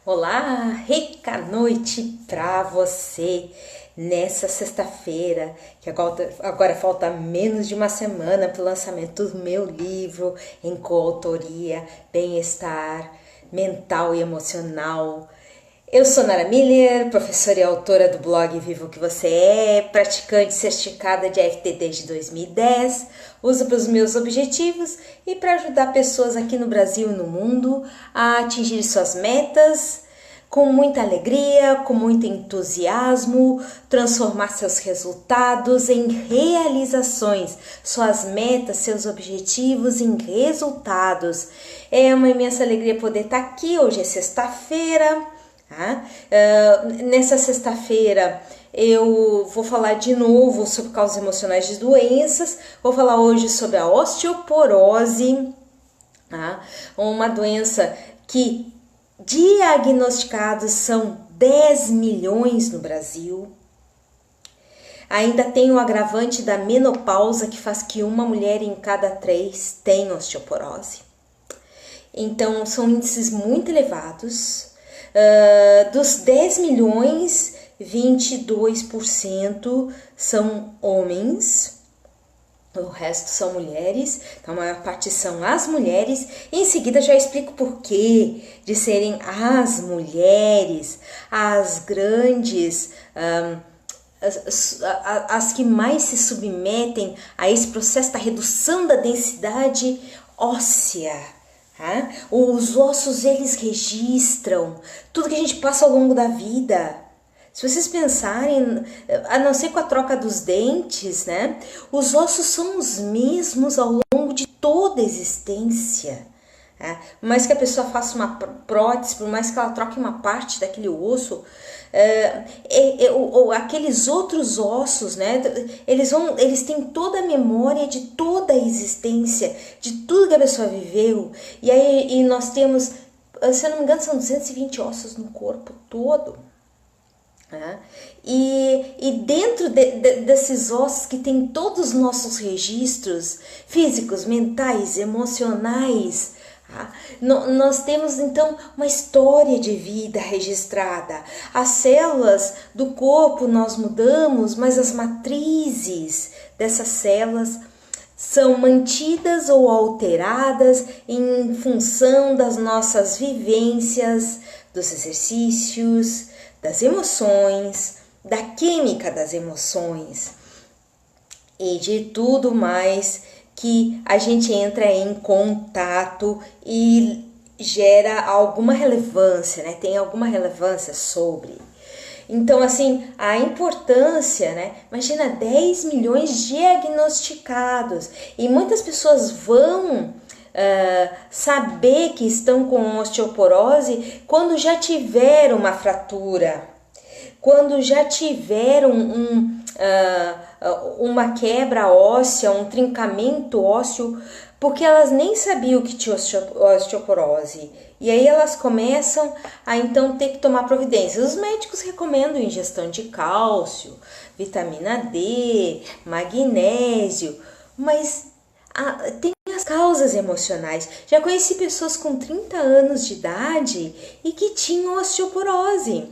Olá, rica noite pra você nessa sexta-feira, que agora falta menos de uma semana para o lançamento do meu livro em coautoria, Bem-Estar Mental e Emocional. Eu sou Nara Miller, professora e autora do blog Viva o que Você É, praticante certificada de EFT desde 2010, uso para os meus objetivos e para ajudar pessoas aqui no Brasil e no mundo a atingir suas metas com muita alegria, com muito entusiasmo, transformar seus resultados em realizações, suas metas, seus objetivos em resultados. É uma imensa alegria poder estar aqui, hoje é sexta-feira. Nessa sexta-feira eu vou falar de novo sobre causas emocionais de doenças. Vou falar hoje sobre a osteoporose, uma doença que diagnosticados são 10 milhões no Brasil. Ainda tem o agravante da menopausa, que faz que uma mulher em cada 3 tenha osteoporose. Então são índices muito elevados. Dos 10 milhões, 22% são homens, o resto são mulheres, então a maior parte são as mulheres. Em seguida já explico por quê de serem as mulheres, as grandes, as que mais se submetem a esse processo da redução da densidade óssea. Os ossos, eles registram tudo que a gente passa ao longo da vida. Se vocês pensarem, a não ser com a troca dos dentes, né? Os ossos são os mesmos ao longo de toda a existência. Por mais que a pessoa faça uma prótese, por mais que ela troque uma parte daquele osso, aqueles outros ossos, né? Eles têm toda a memória de toda a existência, de tudo que a pessoa viveu. E nós temos, se eu não me engano, são 220 ossos no corpo todo. E dentro desses ossos que tem todos os nossos registros físicos, mentais, emocionais, nós temos então uma história de vida registrada. As células do corpo nós mudamos, mas as matrizes dessas células são mantidas ou alteradas em função das nossas vivências, dos exercícios, das emoções, da química das emoções e de tudo mais que a gente entra em contato e gera alguma relevância, né? Tem alguma relevância sobre. Então, assim, a importância, né? Imagina 10 milhões diagnosticados e muitas pessoas vão saber que estão com osteoporose quando já tiveram uma fratura, quando já tiveram uma quebra óssea, um trincamento ósseo, porque elas nem sabiam que tinha osteoporose. E aí elas começam a então ter que tomar providências. Os médicos recomendam ingestão de cálcio, vitamina D, magnésio, mas tem as causas emocionais. Já conheci pessoas com 30 anos de idade e que tinham osteoporose.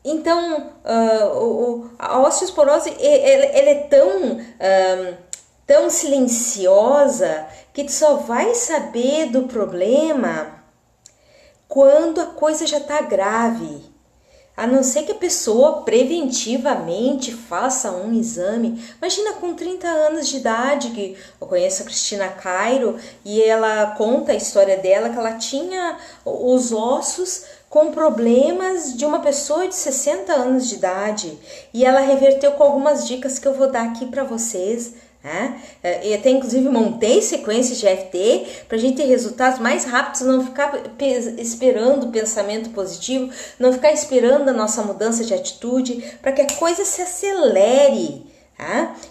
Então, a osteoporose ela é tão silenciosa que tu só vai saber do problema quando a coisa já está grave. A não ser que a pessoa preventivamente faça um exame. Imagina com 30 anos de idade, que eu conheço a Cristina Cairo e ela conta a história dela, que ela tinha os ossos com problemas de uma pessoa de 60 anos de idade. E ela reverteu com algumas dicas que eu vou dar aqui para vocês. Eu até inclusive montei sequências de EFT para a gente ter resultados mais rápidos, não ficar esperando o pensamento positivo, não ficar esperando a nossa mudança de atitude, para que a coisa se acelere.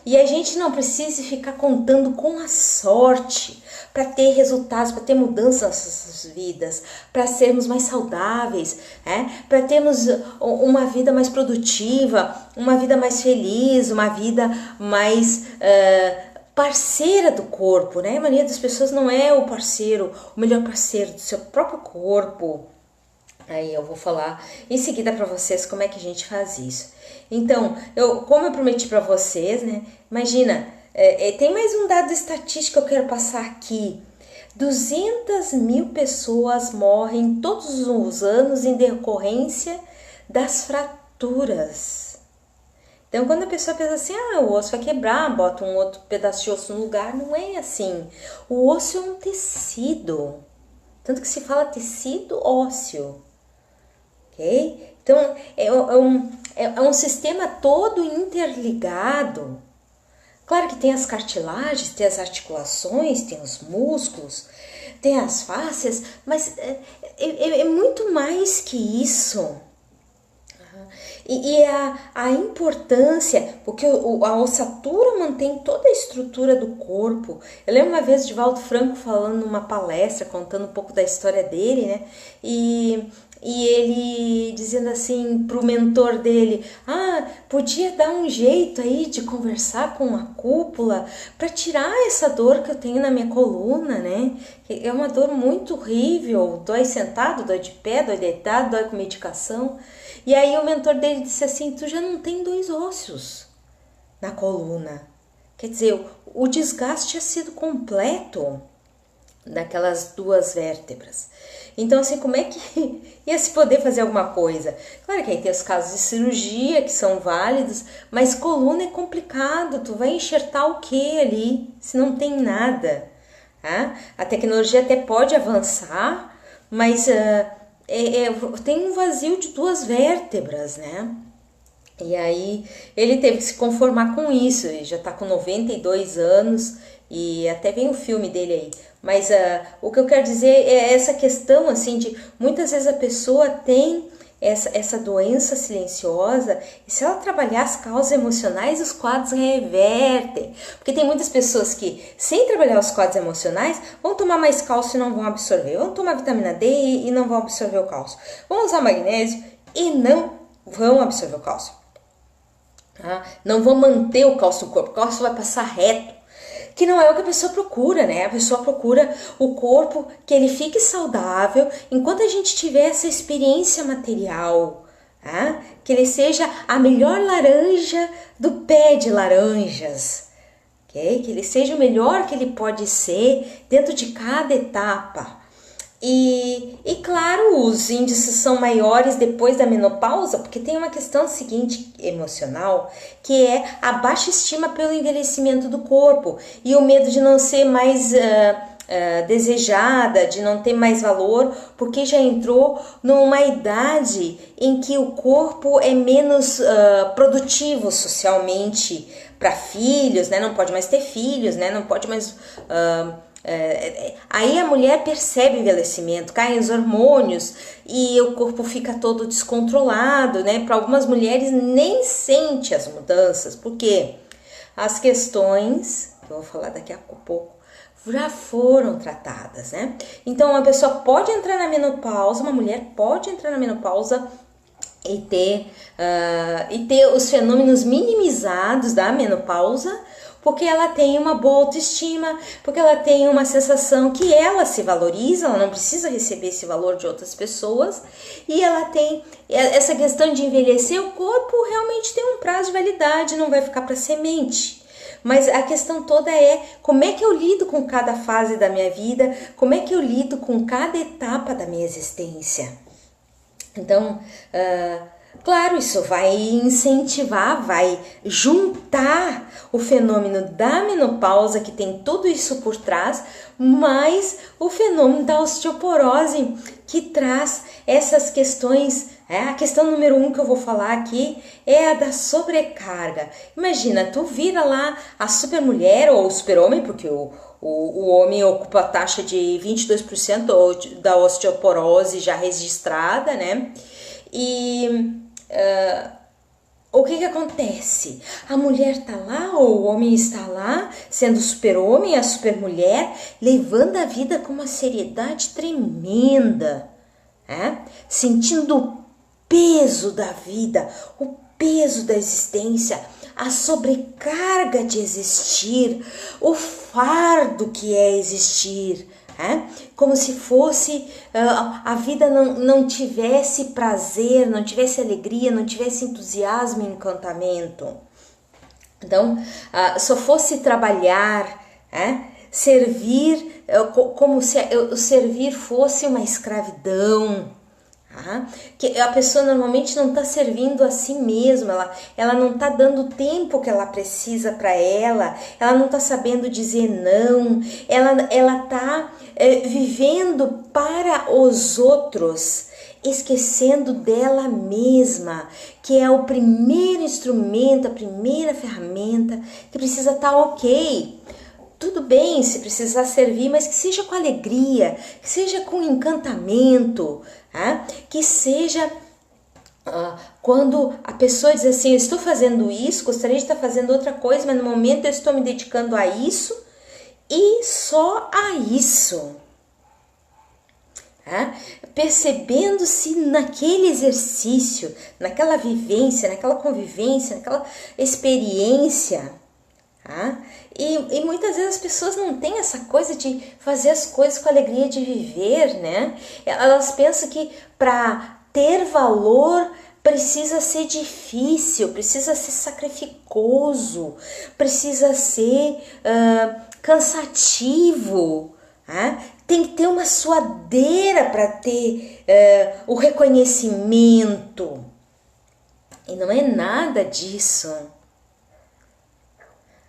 E a gente não precisa ficar contando com a sorte para ter resultados, para ter mudanças nas nossas vidas, para sermos mais saudáveis, para termos uma vida mais produtiva, uma vida mais feliz, uma vida mais parceira do corpo, né? A maioria das pessoas não é o parceiro, o melhor parceiro do seu próprio corpo. Aí eu vou falar em seguida para vocês como é que a gente faz isso. Então, como eu prometi para vocês, né? Imagina, tem mais um dado estatístico que eu quero passar aqui. 200.000 pessoas morrem todos os anos em decorrência das fraturas. Então, quando a pessoa pensa assim, o osso vai quebrar, bota um outro pedaço de osso no lugar, não é assim. O osso é um tecido, tanto que se fala tecido ósseo, ok? Então, é um sistema todo interligado. Claro que tem as cartilagens, tem as articulações, tem os músculos, tem as fáscias, mas é muito mais que isso. E a importância, porque a ossatura mantém toda a estrutura do corpo. Eu lembro uma vez de Valdo Franco falando numa palestra, contando um pouco da história dele, né? E ele dizendo assim pro mentor dele, podia dar um jeito aí de conversar com a cúpula para tirar essa dor que eu tenho na minha coluna, né? É uma dor muito horrível, dói sentado, dói de pé, dói deitado, dói com medicação. E aí o mentor dele disse assim, tu já não tem 2 ossos na coluna. Quer dizer, o desgaste tinha sido completo daquelas 2 vértebras. Então, assim, como é que ia se poder fazer alguma coisa? Claro que aí tem os casos de cirurgia que são válidos, mas coluna é complicado. Tu vai enxertar o que ali se não tem nada? A tecnologia até pode avançar, mas tem um vazio de 2 vértebras, né? E aí ele teve que se conformar com isso. Ele já tá com 92 anos e até vem o filme dele aí. Mas o que eu quero dizer é essa questão assim de muitas vezes a pessoa tem essa doença silenciosa e se ela trabalhar as causas emocionais, os quadros revertem. Porque tem muitas pessoas que, sem trabalhar os quadros emocionais, vão tomar mais cálcio e não vão absorver. Vão tomar vitamina D e não vão absorver o cálcio. Vão usar magnésio e não vão absorver o cálcio. Não vão manter o cálcio no corpo. O cálcio vai passar reto. Que não é o que a pessoa procura, né? A pessoa procura o corpo que ele fique saudável enquanto a gente tiver essa experiência material, que ele seja a melhor laranja do pé de laranjas, okay? Que ele seja o melhor que ele pode ser dentro de cada etapa. E claro, os índices são maiores depois da menopausa, porque tem uma questão seguinte emocional, que é a baixa estima pelo envelhecimento do corpo e o medo de não ser mais desejada, de não ter mais valor, porque já entrou numa idade em que o corpo é menos produtivo socialmente para filhos, né? Não pode mais ter filhos, né? Não pode mais... aí a mulher percebe o envelhecimento, caem os hormônios e o corpo fica todo descontrolado, né? Para algumas mulheres nem sente as mudanças, porque as questões, que eu vou falar daqui a pouco, já foram tratadas, né? Então uma pessoa pode entrar na menopausa, uma mulher pode entrar na menopausa e ter os fenômenos minimizados da menopausa, porque ela tem uma boa autoestima, porque ela tem uma sensação que ela se valoriza, ela não precisa receber esse valor de outras pessoas, e ela tem essa questão de envelhecer, o corpo realmente tem um prazo de validade, não vai ficar para semente. Mas a questão toda é como é que eu lido com cada fase da minha vida, como é que eu lido com cada etapa da minha existência. Então, claro, isso vai incentivar, vai juntar o fenômeno da menopausa, que tem tudo isso por trás, mais o fenômeno da osteoporose, que traz essas questões. A questão número 1 que eu vou falar aqui é a da sobrecarga. Imagina, tu vira lá a supermulher ou o super-homem, porque o homem ocupa a taxa de 22% da osteoporose já registrada, né? E o que acontece? A mulher tá lá, ou o homem está lá, sendo o super-homem, a super-mulher, levando a vida com uma seriedade tremenda, sentindo o peso da vida, o peso da existência, a sobrecarga de existir, o fardo que é existir. Como se fosse a vida não tivesse prazer, não tivesse alegria, não tivesse entusiasmo e encantamento. Então, só fosse trabalhar, servir, como se o servir fosse uma escravidão. Que a pessoa normalmente não está servindo a si mesma, ela não está dando o tempo que ela precisa para ela não está sabendo dizer não, ela está vivendo para os outros, esquecendo dela mesma, que é o primeiro instrumento, a primeira ferramenta que precisa estar ok. Tudo bem se precisar servir, mas que seja com alegria, que seja com encantamento, que seja quando a pessoa diz assim, eu estou fazendo isso, gostaria de estar fazendo outra coisa, mas no momento eu estou me dedicando a isso e só a isso. Percebendo-se naquele exercício, naquela vivência, naquela convivência, naquela experiência. E muitas vezes as pessoas não têm essa coisa de fazer as coisas com a alegria de viver, né? Elas pensam que para ter valor precisa ser difícil, precisa ser sacrificoso, precisa ser cansativo. Tem que ter uma suadeira para ter o reconhecimento. E não é nada disso.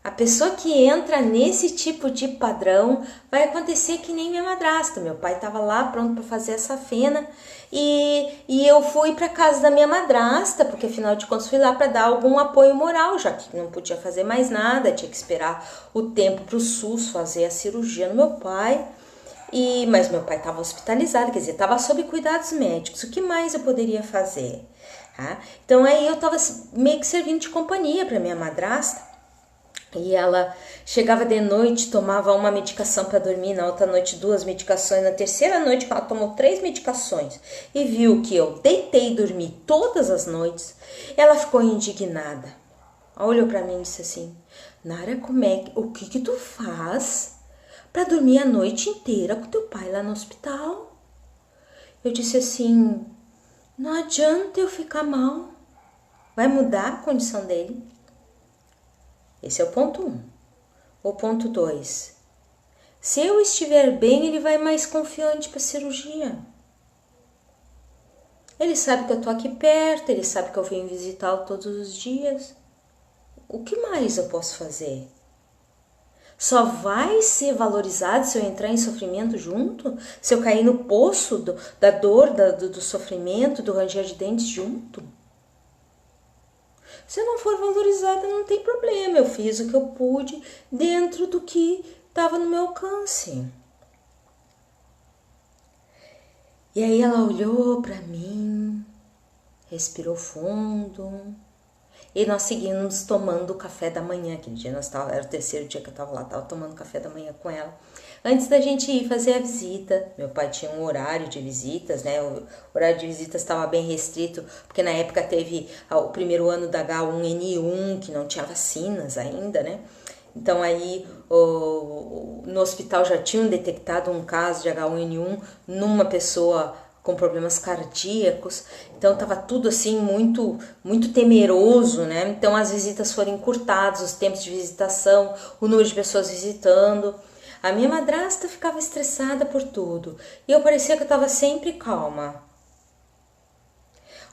A pessoa que entra nesse tipo de padrão vai acontecer que nem minha madrasta. Meu pai estava lá pronto para fazer essa cena e eu fui para casa da minha madrasta, porque afinal de contas fui lá para dar algum apoio moral, já que não podia fazer mais nada, tinha que esperar o tempo para o SUS fazer a cirurgia no meu pai. Mas meu pai estava hospitalizado, quer dizer, estava sob cuidados médicos. O que mais eu poderia fazer? Então aí eu estava meio que servindo de companhia para minha madrasta. E ela chegava de noite, tomava uma medicação para dormir, na outra noite 2 medicações, na terceira noite ela tomou 3 medicações e viu que eu deitei e dormi todas as noites, ela ficou indignada. Olhou para mim e disse assim, Nara, o que tu faz para dormir a noite inteira com teu pai lá no hospital? Eu disse assim, não adianta eu ficar mal, vai mudar a condição dele. Esse é o ponto 1. O ponto 2. Se eu estiver bem, ele vai mais confiante para a cirurgia. Ele sabe que eu estou aqui perto, ele sabe que eu venho visitá-lo todos os dias. O que mais eu posso fazer? Só vai ser valorizado se eu entrar em sofrimento junto? Se eu cair no poço da dor, do sofrimento, do ranger de dentes junto? Se eu não for valorizada, não tem problema. Eu fiz o que eu pude dentro do que estava no meu alcance. E aí ela olhou para mim, respirou fundo. E nós seguimos tomando café da manhã. Aquele dia era o terceiro dia que eu estava lá, estava tomando café da manhã com ela. Antes da gente ir fazer a visita, meu pai tinha um horário de visitas, né? O horário de visitas estava bem restrito, porque na época teve o primeiro ano da H1N1, que não tinha vacinas ainda, né? Então aí no hospital já tinham detectado um caso de H1N1 numa pessoa com problemas cardíacos, então estava tudo assim muito temeroso, né? Então as visitas foram encurtadas, os tempos de visitação, o número de pessoas visitando. A minha madrasta ficava estressada por tudo e eu parecia que eu estava sempre calma.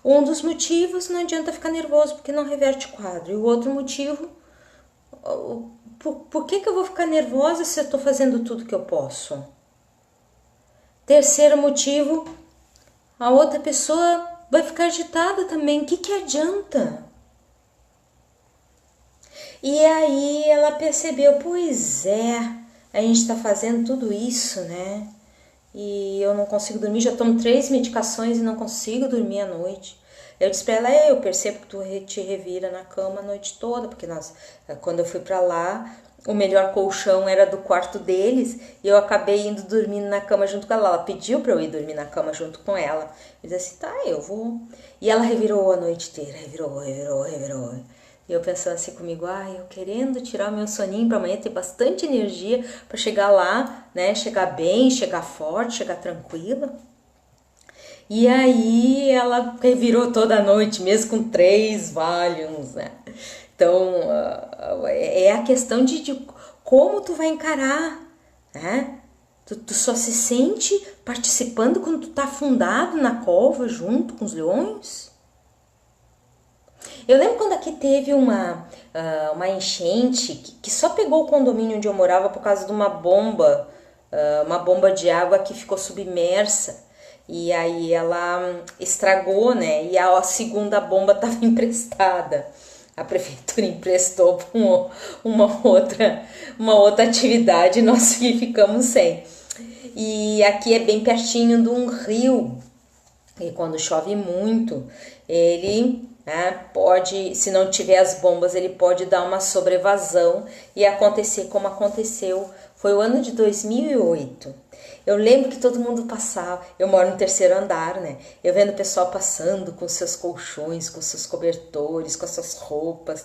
Um dos motivos, não adianta ficar nervoso porque não reverte o quadro. E o outro motivo, por que eu vou ficar nervosa se eu estou fazendo tudo que eu posso? Terceiro motivo, a outra pessoa vai ficar agitada também. O que adianta? E aí ela percebeu, pois é, a gente está fazendo tudo isso, né? E eu não consigo dormir, já tomo 3 medicações e não consigo dormir à noite. Eu disse pra ela, eu percebo que tu te revira na cama a noite toda, porque quando eu fui pra lá, o melhor colchão era do quarto deles, e eu acabei indo dormindo na cama junto com ela. Ela pediu pra eu ir dormir na cama junto com ela. Eu disse assim, tá, eu vou. E ela revirou a noite inteira, revirou. E eu pensando assim comigo, eu querendo tirar o meu soninho para amanhã ter bastante energia para chegar lá, né? Chegar bem, chegar forte, chegar tranquila. E aí ela revirou toda a noite, mesmo com 3 Valiums, né? Então, é a questão de como tu vai encarar, né? Tu só se sente participando quando tu tá afundado na cova junto com os leões? Eu lembro quando aqui teve uma enchente que só pegou o condomínio onde eu morava por causa de uma bomba de água que ficou submersa. E aí ela estragou, né? E a segunda bomba estava emprestada. A prefeitura emprestou para uma outra atividade e nós ficamos sem. E aqui é bem pertinho de um rio. E quando chove muito, ele pode, se não tiver as bombas, ele pode dar uma sobrevasão e acontecer como aconteceu. Foi o ano de 2008. Eu lembro que todo mundo passava, eu moro no 3º andar, né? Eu vendo o pessoal passando com seus colchões, com seus cobertores, com as suas roupas,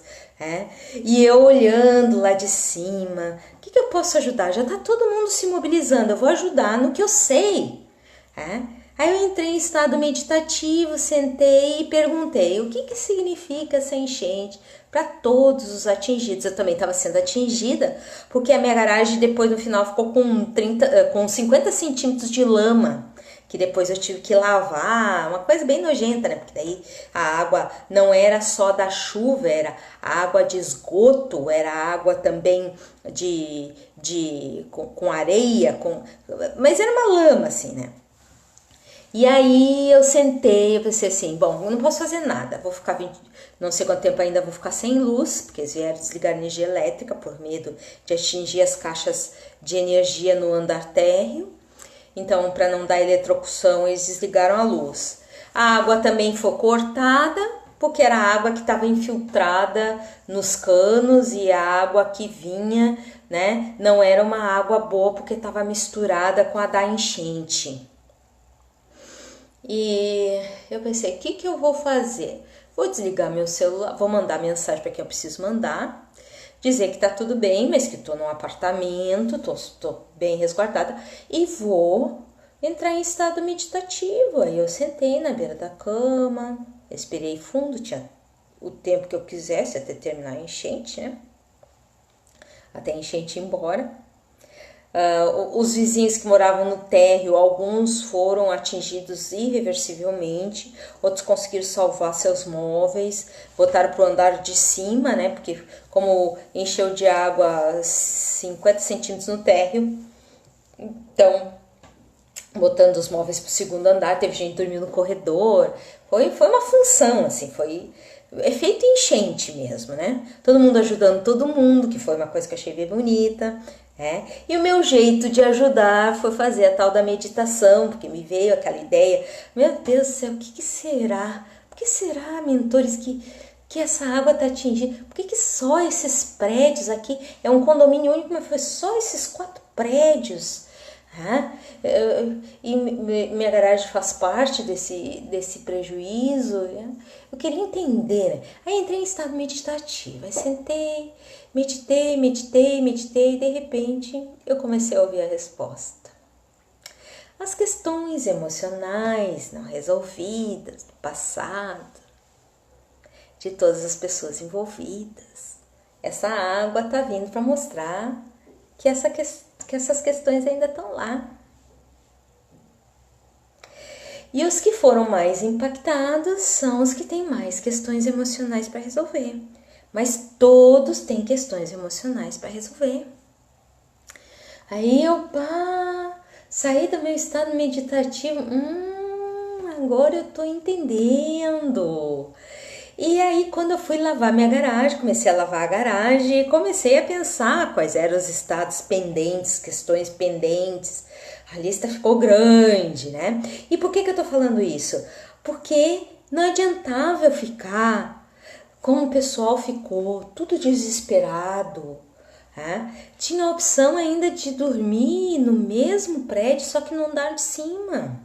E eu olhando lá de cima, o que eu posso ajudar? Já tá todo mundo se mobilizando, eu vou ajudar no que eu sei, Aí eu entrei em estado meditativo, sentei e perguntei o que significa essa enchente para todos os atingidos. Eu também estava sendo atingida, porque a minha garagem depois no final ficou com 50 centímetros de lama, que depois eu tive que lavar, uma coisa bem nojenta, né? Porque daí a água não era só da chuva, era água de esgoto, era água também com areia, mas era uma lama assim, né? E aí eu sentei, eu pensei assim, bom, eu não posso fazer nada, vou ficar não sei quanto tempo ainda vou ficar sem luz, porque eles vieram desligar a energia elétrica por medo de atingir as caixas de energia no andar térreo. Então, para não dar eletrocução, eles desligaram a luz. A água também foi cortada, porque era a água que estava infiltrada nos canos e a água que vinha, né, não era uma água boa porque estava misturada com a da enchente. E eu pensei, o que eu vou fazer? Vou desligar meu celular, vou mandar mensagem para quem eu preciso mandar, dizer que tá tudo bem, mas que tô num apartamento, tô bem resguardada e vou entrar em estado meditativo. Aí eu sentei na beira da cama, respirei fundo, tinha o tempo que eu quisesse até terminar a enchente, né? Até a enchente ir embora. Os vizinhos que moravam no térreo, alguns foram atingidos irreversivelmente, outros conseguiram salvar seus móveis, botaram para o andar de cima, né? Porque como encheu de água 50 centímetros no térreo, então botando os móveis para o 2º andar, teve gente dormindo no corredor, foi uma função, assim, foi efeito enchente mesmo, né? Todo mundo ajudando todo mundo, que foi uma coisa que eu achei bem bonita. E o meu jeito de ajudar foi fazer a tal da meditação, porque me veio aquela ideia, meu Deus do céu, o que será? Por que será, mentores, que essa água está atingindo? Por que só esses prédios aqui, é um condomínio único, mas foi só esses 4 prédios? E minha garagem faz parte desse prejuízo. Eu queria entender, né? Aí entrei em estado meditativo, aí sentei, meditei, e de repente eu comecei a ouvir a resposta. As questões emocionais não resolvidas do passado, de todas as pessoas envolvidas. Essa água está vindo para mostrar que essas questões ainda estão lá. E os que foram mais impactados são os que têm mais questões emocionais para resolver. Mas todos têm questões emocionais para resolver. Aí eu saí do meu estado meditativo. Agora eu estou entendendo. E aí, quando eu fui lavar minha garagem, comecei a lavar a garagem e comecei a pensar quais eram os estados pendentes, questões pendentes. A lista ficou grande, né? E por que eu tô falando isso? Porque não adiantava eu ficar como o pessoal ficou, tudo desesperado. Tinha a opção ainda de dormir no mesmo prédio, só que no andar de cima.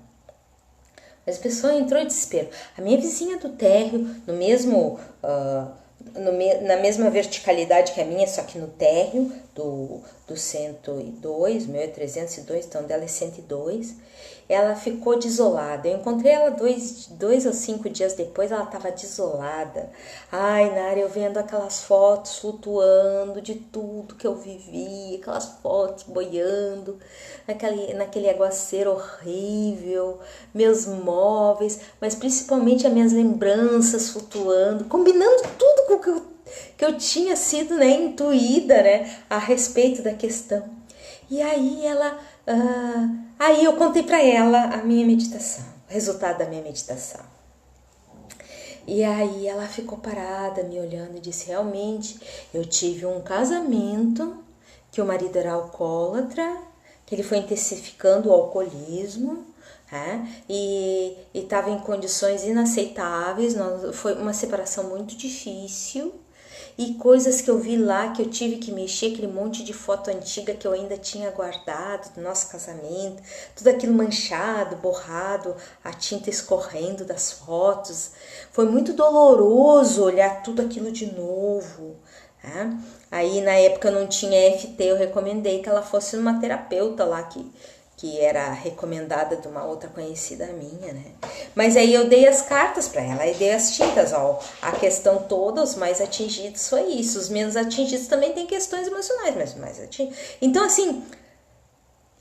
Mas a pessoa entrou em desespero. A minha vizinha do térreo, no mesmo na mesma verticalidade que a minha, só que no térreo do 102, meu é 302, então dela é 102. Ela ficou desolada. Eu encontrei ela dois ou 5 dias depois, ela estava desolada. Ai, Nara, eu vendo aquelas fotos flutuando de tudo que eu vivi, aquelas fotos boiando, naquele aguaceiro horrível, meus móveis, mas principalmente as minhas lembranças flutuando, combinando tudo com o que eu tinha sido, né, intuída, né, a respeito da questão. E aí aí eu contei para ela a minha meditação, o resultado da minha meditação. E aí ela ficou parada, me olhando e disse, realmente, eu tive um casamento que o marido era alcoólatra, que ele foi intensificando o alcoolismo, e estava em condições inaceitáveis, foi uma separação muito difícil. E coisas que eu vi lá, que eu tive que mexer, aquele monte de foto antiga que eu ainda tinha guardado do nosso casamento, tudo aquilo manchado, borrado, a tinta escorrendo das fotos. Foi muito doloroso olhar tudo aquilo de novo. Aí na época eu não tinha EFT, eu recomendei que ela fosse uma terapeuta lá que era recomendada de uma outra conhecida minha, né? Mas aí eu dei as cartas para ela, e dei as tintas, ó. A questão toda, os mais atingidos foi isso. Os menos atingidos também tem questões emocionais, mas mais atingidos. Então, assim,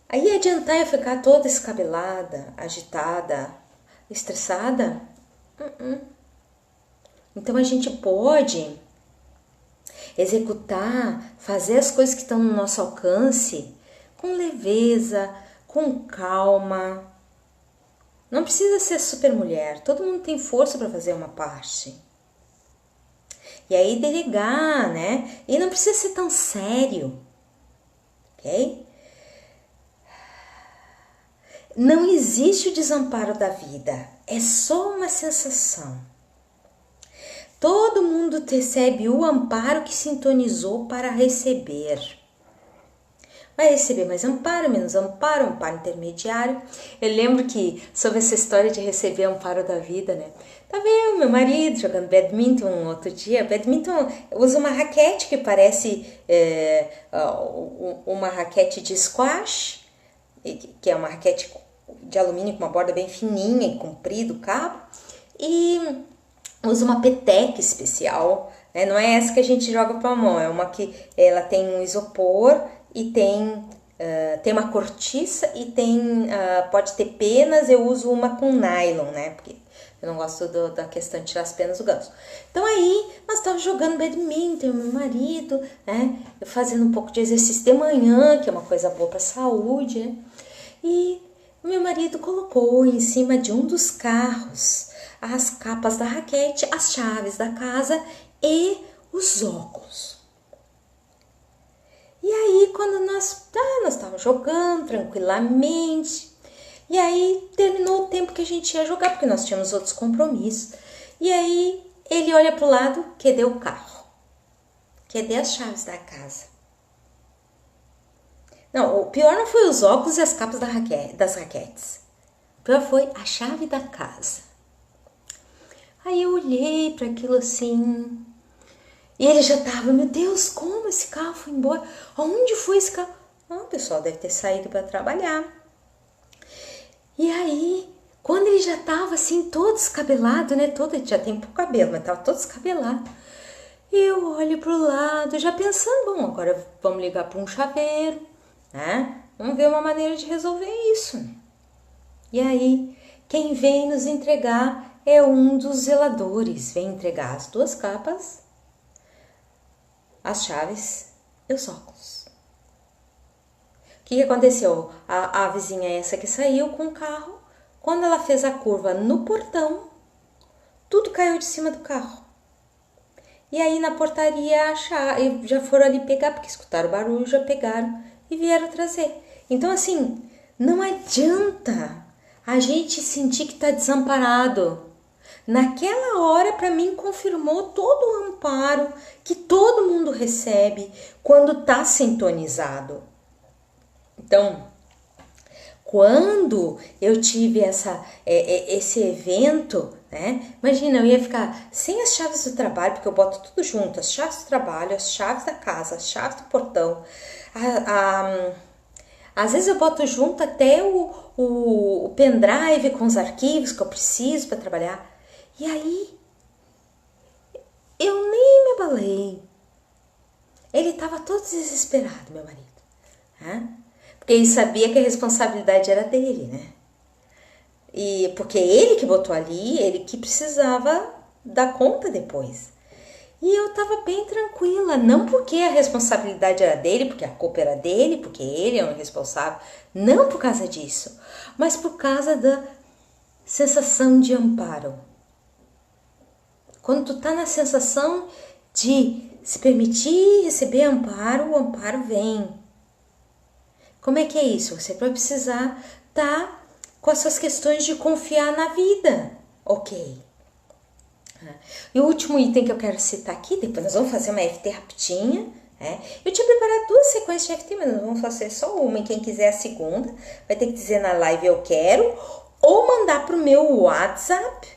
aí adiantar eu ficar toda escabelada, agitada, estressada? Então a gente pode executar, fazer as coisas que estão no nosso alcance com leveza, com calma. Não precisa ser super mulher, todo mundo tem força para fazer uma parte. E aí delegar, né? E não precisa ser tão sério, ok? Não existe o desamparo da vida, é só uma sensação. Todo mundo recebe o amparo que sintonizou para receber. Vai receber mais amparo, menos amparo, amparo intermediário. Eu lembro que, sobre essa história de receber amparo da vida, né? Tava eu, meu marido, jogando badminton um outro dia. Badminton usa uma raquete que parece uma raquete de squash, que é uma raquete de alumínio com uma borda bem fininha e comprido, o cabo. E usa uma peteca especial, né? Não é essa que a gente joga para a mão, é uma que ela tem um isopor e tem uma cortiça e pode ter penas. Eu uso uma com nylon, né? Porque eu não gosto da questão de tirar as penas do ganso. Então aí nós estávamos jogando badminton, meu marido, né? Eu fazendo um pouco de exercício de manhã, que é uma coisa boa para a saúde, né? E o meu marido colocou em cima de um dos carros as capas da raquete, as chaves da casa e os óculos. E aí, quando nós estávamos jogando tranquilamente, e aí terminou o tempo que a gente ia jogar, porque nós tínhamos outros compromissos. E aí, ele olha para o lado, cadê o carro? Cadê as chaves da casa? Não, o pior não foi os óculos e as capas das raquetes. O pior foi a chave da casa. Aí eu olhei para aquilo assim, e ele já tava, meu Deus, como esse carro foi embora? Aonde foi esse carro? O pessoal deve ter saído para trabalhar. E aí, quando ele já tava assim, todo descabelado, né? Ele já tem pouco cabelo, mas tava todo descabelado. Eu olho pro lado, já pensando, bom, agora vamos ligar para um chaveiro, né? Vamos ver uma maneira de resolver isso. E aí, quem vem nos entregar é um dos zeladores, vem entregar as 2 capas, as chaves e os óculos. O que aconteceu? A vizinha essa que saiu com o carro, quando ela fez a curva no portão, tudo caiu de cima do carro. E aí na portaria já foram ali pegar, porque escutaram o barulho, já pegaram e vieram trazer. Então assim, não adianta a gente sentir que está desamparado. Naquela hora, para mim, confirmou todo o amparo que todo mundo recebe quando está sintonizado. Então, Quando eu tive esse evento, né? Imagina, eu ia ficar sem as chaves do trabalho, porque eu boto tudo junto, as chaves do trabalho, as chaves da casa, as chaves do portão. Às vezes eu boto junto até o pendrive com os arquivos que eu preciso para trabalhar. E aí, eu nem me abalei. Ele estava todo desesperado, meu marido, né? Porque ele sabia que a responsabilidade era dele, né? E porque ele que botou ali, ele que precisava dar conta depois. E eu tava bem tranquila, não porque a responsabilidade era dele, porque a culpa era dele, porque ele é o responsável, não por causa disso, mas por causa da sensação de amparo. Quando tu tá na sensação de se permitir receber amparo, o amparo vem. Como é que é isso? Você vai precisar estar com as suas questões de confiar na vida, ok? E o último item que eu quero citar aqui, depois nós vamos fazer uma FT rapidinha, né? Eu tinha preparado 2 sequências de FT, mas nós vamos fazer só uma, e quem quiser a segunda vai ter que dizer na live eu quero, ou mandar pro meu WhatsApp,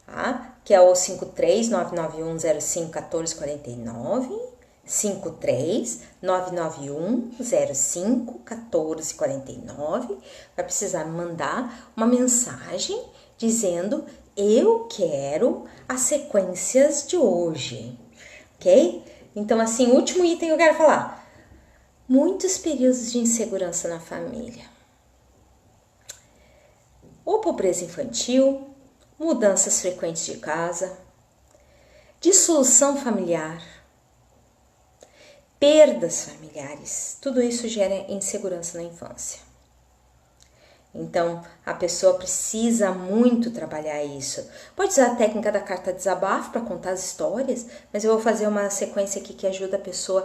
tá? Que é o 53991051449, 53991051449. Vai precisar mandar uma mensagem dizendo eu quero as sequências de hoje, ok? Então, assim, o último item que eu quero falar. Muitos períodos de insegurança na família. Ou pobreza infantil, mudanças frequentes de casa, dissolução familiar, perdas familiares. Tudo isso gera insegurança na infância. Então, a pessoa precisa muito trabalhar isso. Pode usar a técnica da carta desabafo para contar as histórias, mas eu vou fazer uma sequência aqui que ajuda a pessoa